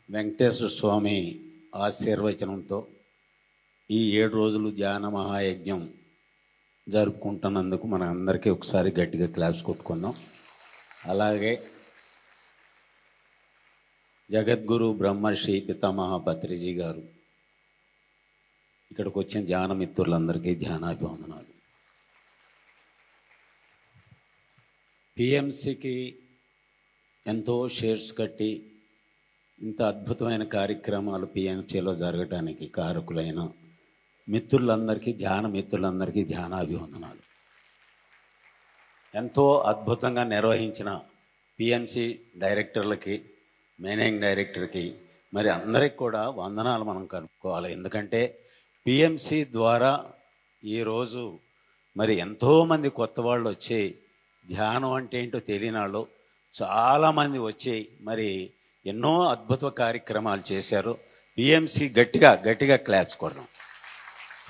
వెంకటేశ్వర స్వామి ఆశీర్వచనంతో ఈ 7 రోజులు ధ్యాన మహాయజ్ఞం జరుపుకుంటున్నందుకు మన అందరికీ ఒకసారి గట్టిగా క్లాప్స్ కొట్టుకుందాం. అలాగే జగద్గురు బ్రహ్మర్షి పితామహ పత్రిజీ గారు ఇక్కడికి వచ్చిన ధ్యాన మిత్రులందరికీ ధ్యానాభివందనాలు. పిఎంసికి ఎంతో షేర్స్ కట్టి ఇంత అద్భుతమైన కార్యక్రమాలు పిఎంసిలో జరగటానికి కారకులైన మిత్రులందరికీ ధ్యానాభివందనాలు. ఎంతో అద్భుతంగా నిర్వహించిన పిఎంసి డైరెక్టర్లకి, మేనేజింగ్ డైరెక్టర్కి మరి అందరికి కూడా వందనాలు మనం కలుపుకోవాలి. ఎందుకంటే పిఎంసి ద్వారా ఈరోజు మరి ఎంతోమంది కొత్త వాళ్ళు వచ్చి ధ్యానం అంటే ఏంటో తెలియని వాళ్ళు చాలామంది వచ్చి మరి ఎన్నో అద్భుత కార్యక్రమాలు చేశారు. పిఎంసి గట్టిగా క్లాప్స్ కొడదాం.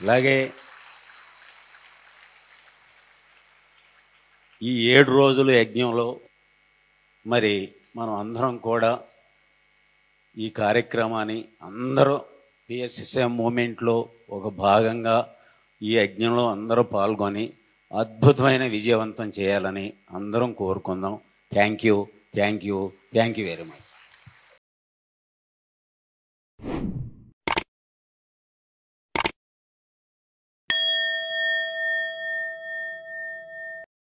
అలాగే ఈ 7 రోజుల యజ్ఞంలో మరి మనం అందరం కూడా ఈ కార్యక్రమాన్ని అందరూ పిఎస్ఎస్ఎం మూమెంట్లో ఒక భాగంగా ఈ యజ్ఞంలో అందరూ పాల్గొని అద్భుతమైన విజయవంతం చేయాలని అందరం కోరుకుందాం. Thank you very much.